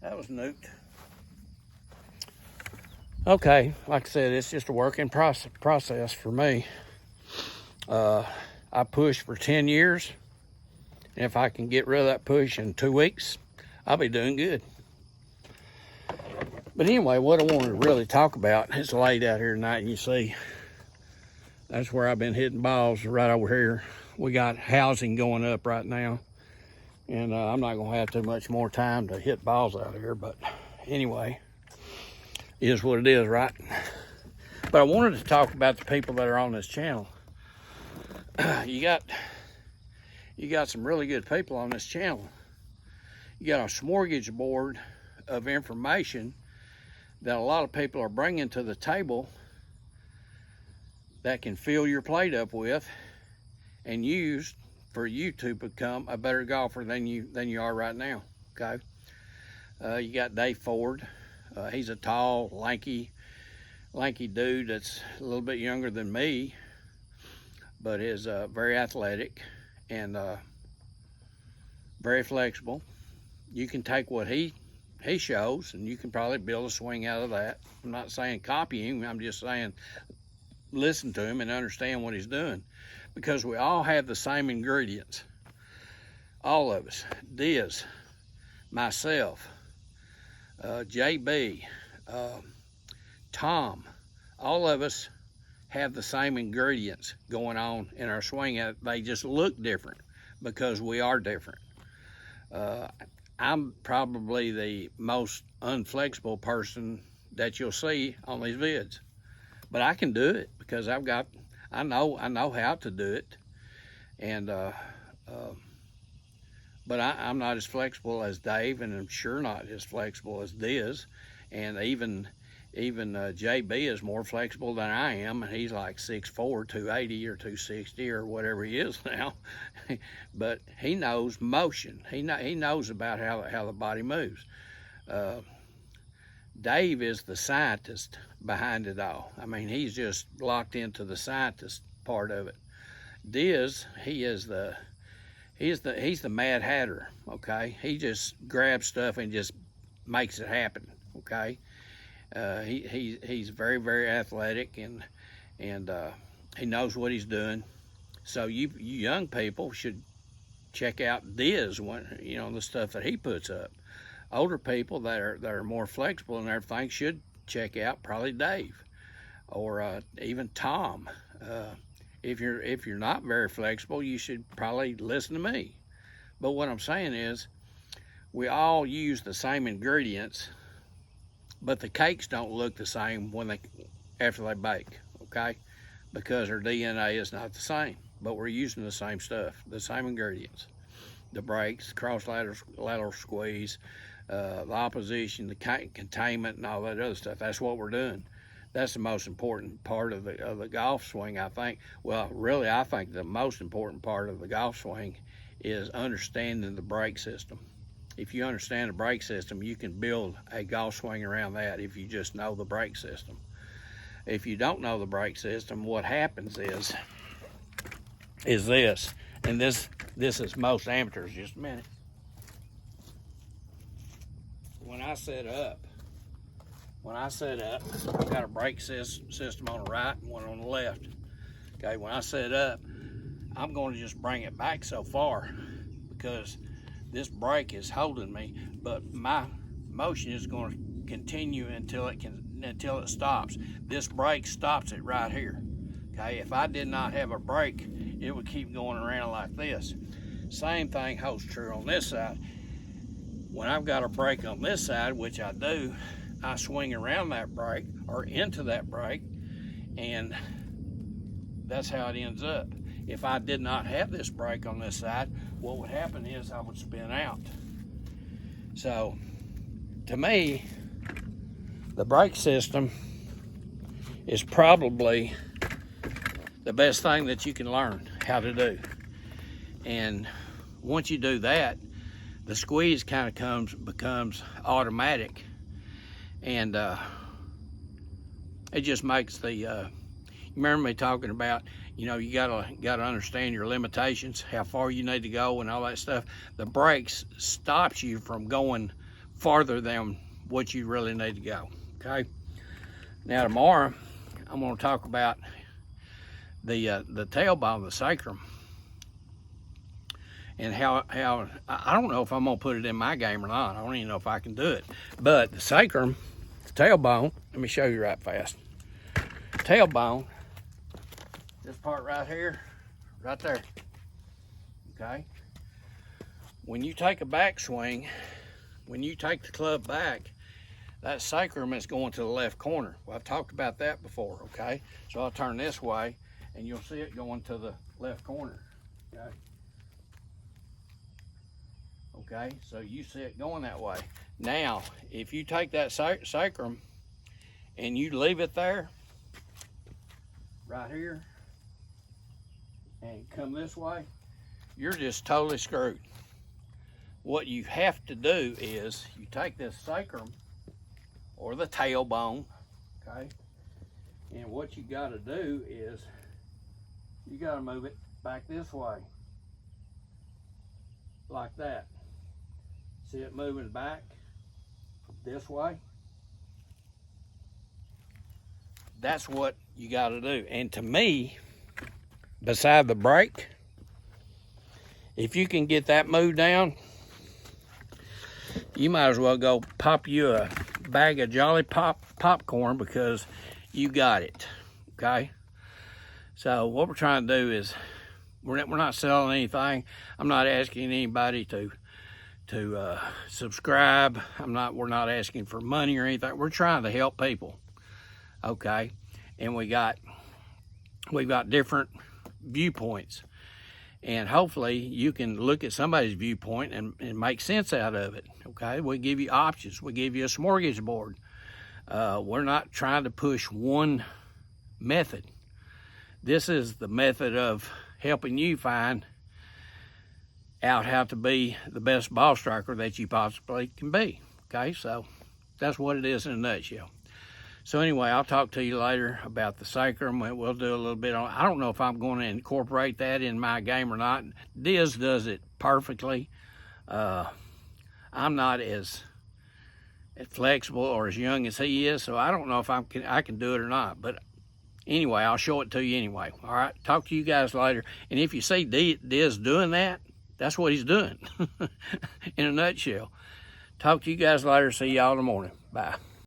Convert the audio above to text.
That was nuked. Okay, like I said, it's just a working process for me. I pushed for 10 years. And if I can get rid of that push in 2 weeks, I'll be doing good. But anyway, what I wanted to really talk about is laid out here tonight, and you see that's where I've been hitting balls right over here. We got housing going up right now, and I'm not going to have too much more time to hit balls out here, but anyway, it is what it is, right? But I wanted to talk about the people that are on this channel. You got some really good people on this channel. You got a smorgasbord of information that a lot of people are bringing to the table that can fill your plate up with and use for you to become a better golfer than you are right now. Okay, you got Dave Ford. He's a tall, lanky dude that's a little bit younger than me, but is very athletic and very flexible. You can take what he shows and you can probably build a swing out of that. I'm not saying copy him, I'm just saying listen to him and understand what he's doing, because we all have the same ingredients. All of us. Diz, myself, JB, Tom, all of us have the same ingredients going on in our swing. They just look different because we are different. I'm probably the most unflexible person that you'll see on these vids, but I can do it because I know how to do it, and but I'm not as flexible as Dave, and I'm sure not as flexible as Diz, and even JB is more flexible than I am, and he's like 6'4", 280 or 260 or whatever he is now. But he knows motion. He knows about how the body moves. Dave is the scientist behind it all. I mean, he's just locked into the scientist part of it. Diz, he's the Mad Hatter. Okay, he just grabs stuff and just makes it happen. Okay. He's very, very athletic, and he knows what he's doing. So you young people should check out Diz, the stuff that he puts up. Older people that are more flexible and everything should check out probably Dave or even Tom. If you're not very flexible, you should probably listen to me. But what I'm saying is, we all use the same ingredients, but the cakes don't look the same after they bake, okay? Because their DNA is not the same, but we're using the same stuff, the same ingredients. The brakes, cross lateral squeeze, the opposition, the containment, and all that other stuff. That's what we're doing. That's the most important part of the golf swing, I think. Well, really, I think the most important part of the golf swing is understanding the brake system. If you understand the brake system, you can build a golf swing around that if you just know the brake system. If you don't know the brake system, what happens is this, and this is most amateurs. Just a minute. When I set up, I've got a brake system on the right and one on the left. Okay, when I set up, I'm going to just bring it back so far because this brake is holding me, but my motion is going to continue until it stops. This brake stops it right here. Okay, if I did not have a brake, it would keep going around like this. Same thing holds true on this side. When I've got a brake on this side, which I do, I swing around that brake or into that brake, and that's how it ends up. If I did not have this brake on this side, what would happen is I would spin out. So, to me, the brake system is probably the best thing that you can learn how to do. And once you do that, the squeeze kind of becomes automatic, and it just makes the you remember me talking about, you gotta understand your limitations, how far you need to go and all that stuff. The brakes stops you from going farther than what you really need to go, okay? Now tomorrow, I'm gonna talk about the tailbone, the sacrum, and how I don't know if I'm gonna put it in my game or not. I don't even know if I can do it. But the sacrum, the tailbone, let me show you right fast. Tailbone, this part right here, right there, okay? When you take a backswing, when you take the club back, that sacrum is going to the left corner. Well, I've talked about that before, okay? So I'll turn this way and you'll see it going to the left corner, okay? Okay, so you see it going that way. Now, if you take that sacrum and you leave it there, right here, and come this way, you're just totally screwed. What you have to do is you take this sacrum or the tailbone, okay, and what you got to do is you got to move it back this way, like that. See it moving back this way? That's what you got to do. And to me, beside the brake, if you can get that moved down, you might as well go pop you a bag of Jolly popcorn, because you got it, okay? So what we're trying to do is, we're not selling anything. I'm not asking anybody to subscribe. We're not asking for money or anything. We're trying to help people, okay? And we've got different viewpoints, and hopefully you can look at somebody's viewpoint and make sense out of it, okay? We give you options. We give you a smorgasbord. We're not trying to push one method. This is the method of helping you find out how to be the best ball striker that you possibly can be, okay? So that's what it is in a nutshell. So anyway, I'll talk to you later about the sacrum. We'll do a little bit on, I don't know if I'm going to incorporate that in my game or not. Diz does it perfectly. I'm not as flexible or as young as he is, so I don't know if I can do it or not. But anyway, I'll show it to you anyway. All right, talk to you guys later. And if you see Diz doing that, that's what he's doing in a nutshell. Talk to you guys later. See y'all in the morning. Bye.